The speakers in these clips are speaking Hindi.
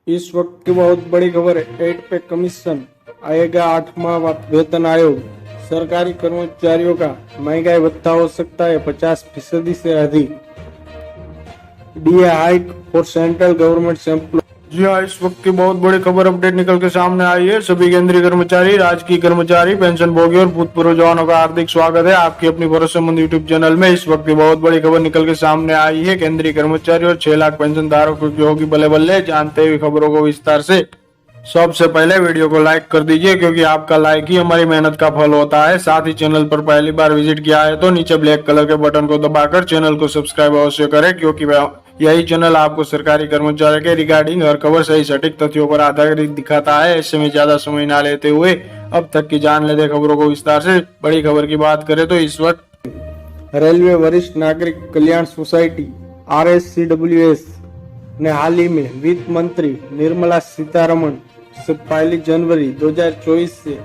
इस वक्त की बहुत बड़ी खबर है। 8 पे कमीशन आएगा 8वां वेतन आयोग। सरकारी कर्मचारियों का महंगाई भत्ता हो सकता है 50% से अधिक। DA hike for central government employ. जी हाँ, इस वक्त की बहुत बड़ी खबर अपडेट निकल के सामने आई है। सभी केंद्रीय कर्मचारी, राजकीय कर्मचारी, पेंशन भोगी और भूतपूर्व जवानों का हार्दिक स्वागत है आपकी अपनी भरोसेमंद यूट्यूब चैनल में। इस वक्त की बहुत बड़ी खबर निकल के सामने आई है। केंद्रीय कर्मचारी और 6 लाख पेंशन धारकों की होगी बल्ले बल्ले। जानते हुए खबरों को विस्तार से। सबसे पहले वीडियो को लाइक कर दीजिए, क्योंकि आपका लाइक ही हमारी मेहनत का फल होता है। साथ ही चैनल पर पहली बार विजिट किया है तो नीचे ब्लैक कलर के बटन को दबाकर चैनल को सब्सक्राइब अवश्य करें, क्योंकि यही चैनल आपको सरकारी कर्मचारी के रिगार्डिंग हर खबर सही सटीक तथ्यों पर आधारित दिखाता है। ऐसे में ज्यादा समय ना लेते हुए अब तक की जान लेते खबरों को विस्तार से। बड़ी खबर की बात करें तो इस वक्त रेलवे वरिष्ठ नागरिक कल्याण सोसाइटी RSCWS ने हाल ही में वित्त मंत्री निर्मला सीतारमण से 1 जनवरी 2024 से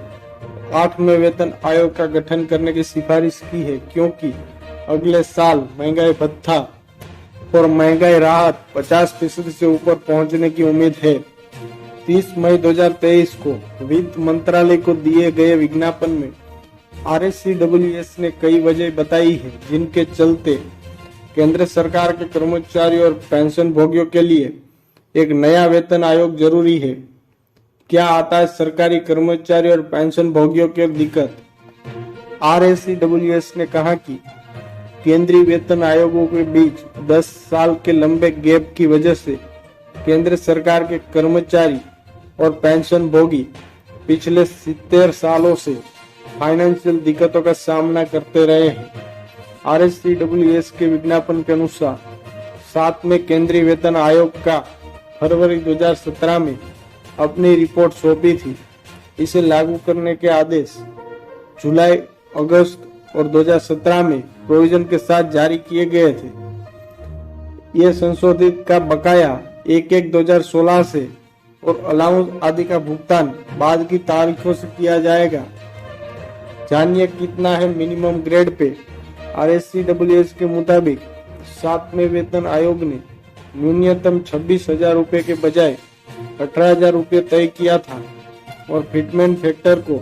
8वें वेतन आयोग का गठन करने की सिफारिश की है, क्योंकि अगले साल महंगाई भत्ता और महंगाई राहत 50% से ऊपर पहुंचने की उम्मीद है। 30 मई 2023 को वित्त मंत्रालय को दिए गए विज्ञापन में RSCWS ने कई वजह बताई है जिनके चलते केंद्र सरकार के कर्मचारियों और पेंशन भोगियों के लिए एक नया वेतन आयोग जरूरी है। क्या आता है सरकारी कर्मचारी और पेंशन भोगियों की दिक्कत? RSCWS ने कहा कि केंद्रीय वेतन आयोगों के बीच 10 साल के लंबे गैप की वजह से केंद्र सरकार के कर्मचारी और पेंशन भोगी पिछले 70 सालों से फाइनेंशियल दिक्कतों का सामना करते रहे हैं। RSCWS के विज्ञापन के अनुसार 7वें केंद्रीय वेतन आयोग का फरवरी 2017 में अपनी रिपोर्ट सौंपी थी। इसे लागू करने के आदेश जुलाई, अगस्त और 2017 में प्रोविजन के साथ जारी किए गए थे। यह संशोधित का बकाया 1/1/2016 से और अलाउंस आदि का भुगतान बाद की तारीखों से किया जाएगा। जानिए कितना है मिनिमम ग्रेड पे। RSCWS के मुताबिक 7वें वेतन आयोग ने न्यूनतम 26,000 रुपए के बजाय 18,000 रुपये तय किया था और फिटमेंट फैक्टर को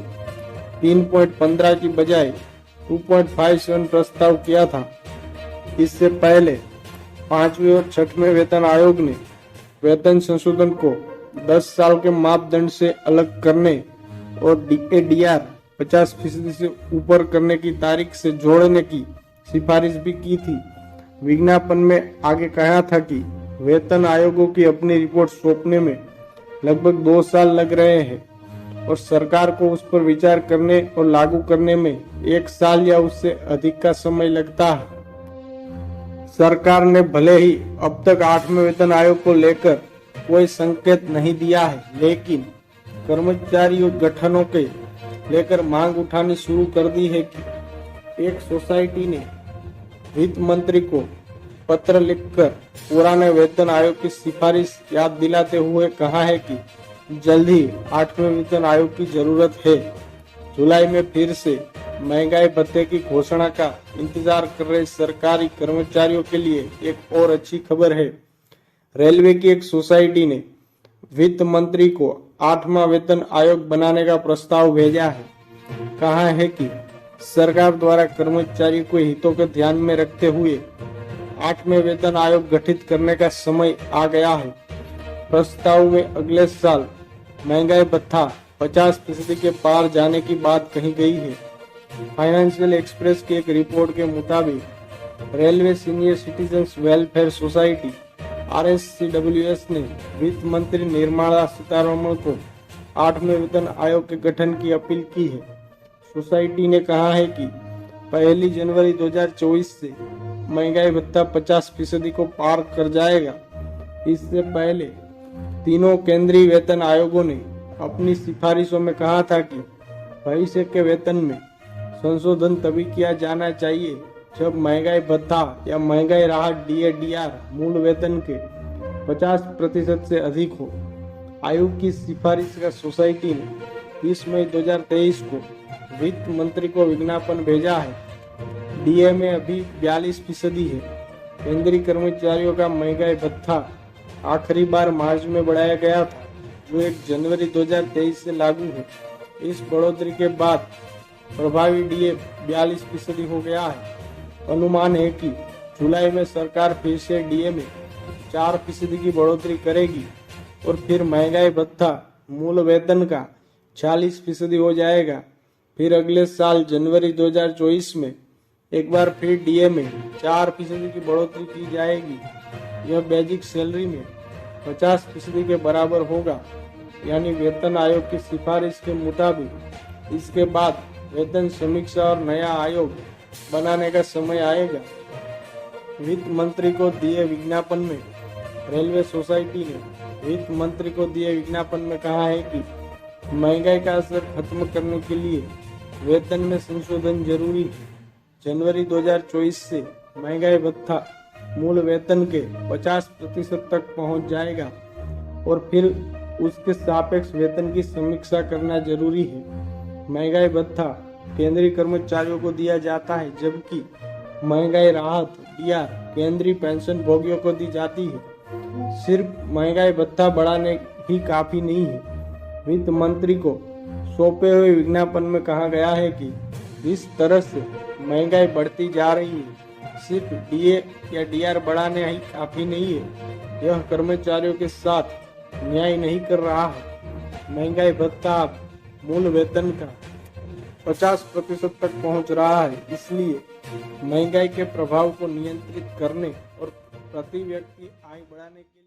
3.15 की बजाय 2.57 प्रस्ताव किया था। इससे पहले 5वें और 6वें वेतन आयोग ने वेतन संशोधन को 10 साल के मापदंड से अलग करने और DAR 50% से ऊपर करने की तारीख से जोड़ने की सिफारिश भी की थी। विज्ञापन में आगे कहा था कि वेतन आयोगों की अपनी रिपोर्ट सौंपने में लगभग 2 साल लग रहे हैं और सरकार को उस पर विचार करने और लागू करने में 1 साल या उससे अधिक का समय लगता है। सरकार ने भले ही अब तक 8वें वेतन आयोग को लेकर कोई संकेत नहीं दिया है, लेकिन कर्मचारी गठनों के लेकर मांग उठानी शुरू कर दी है कि एक सोसाइटी ने वित्त मंत्री को पत्र लिखकर पुराने वेतन आयोग की सिफारिश याद दिलाते हुए कहा है कि जल्द ही 8वें वेतन आयोग की जरूरत है। जुलाई में फिर से महंगाई भत्ते की घोषणा का इंतजार कर रहे सरकारी कर्मचारियों के लिए एक और अच्छी खबर है। रेलवे की एक सोसाइटी ने वित्त मंत्री को 8वां वेतन आयोग बनाने का प्रस्ताव भेजा है। कहा है कि सरकार द्वारा कर्मचारी को हितों को ध्यान में रखते हुए 8वें वेतन आयोग गठित करने का समय आ गया है। प्रस्ताव में अगले साल महंगाई भत्ता 50% के पार जाने की बात कही गई है। फाइनेंशियल एक्सप्रेस की एक रिपोर्ट के मुताबिक railway senior citizens welfare society RSCWS ने वित्त मंत्री निर्मला सीतारमण को 8वें वेतन आयोग के गठन की अपील की है। सोसाइटी ने कहा है कि 1 जनवरी 2024 से महंगाई भत्ता 50% को पार कर जाएगा। इससे पहले तीनों केंद्रीय वेतन आयोगों ने अपनी सिफारिशों में कहा था कि भविष्य के वेतन में संशोधन तभी किया जाना चाहिए जब महंगाई भत्ता या महंगाई राहत DAR मूल वेतन के 50% से अधिक हो। आयोग की सिफारिश का सोसाइटी ने 30 मई 2023 को वित्त मंत्री को विज्ञापन भेजा है। DA में अभी 42% है। केंद्रीय कर्मचारियों का महंगाई भत्ता आखिरी बार मार्च में बढ़ाया गया था, जो 1 जनवरी 2023 से लागू है। इस बढ़ोतरी के बाद प्रभावी डीए 42% हो गया है। अनुमान है कि जुलाई में सरकार फिर से डीए में 4% की बढ़ोतरी करेगी और फिर महंगाई भत्ता मूल वेतन का 40% हो जाएगा। फिर अगले साल जनवरी 2024 में एक बार फिर डीए में 4% की बढ़ोतरी की जाएगी। यह बेसिक सैलरी में 50% के बराबर होगा, यानी वेतन आयोग की सिफारिश के मुताबिक। इसके बाद वेतन समीक्षा और नया आयोग बनाने का समय आएगा। वित्त मंत्री को दिए विज्ञापन में रेलवे सोसाइटी ने वित्त मंत्री को दिए विज्ञापन में कहा है कि महंगाई का असर खत्म करने के लिए वेतन में संशोधन जरूरी है। जनवरी 2024 से महंगाई भत्ता मूल वेतन के 50% तक पहुंच जाएगा और फिर उसके सापेक्ष वेतन की समीक्षा करना जरूरी है। महंगाई भत्ता केंद्रीय कर्मचारियों को दिया जाता है, जबकि महंगाई राहत डीआर केंद्रीय पेंशन भोगियों को दी जाती है। सिर्फ महंगाई भत्ता बढ़ाने ही काफी नहीं है। वित्त मंत्री को सौंपे हुए विज्ञापन में कहा गया है कि जिस तरह से महंगाई बढ़ती जा रही है, सिर्फ डीए या डीआर बढ़ाने ही काफी नहीं है। यह कर्मचारियों के साथ न्याय नहीं कर रहा है। महंगाई भत्ता अब मूल वेतन का 50% तक पहुंच रहा है, इसलिए महंगाई के प्रभाव को नियंत्रित करने और प्रति व्यक्ति आय बढ़ाने के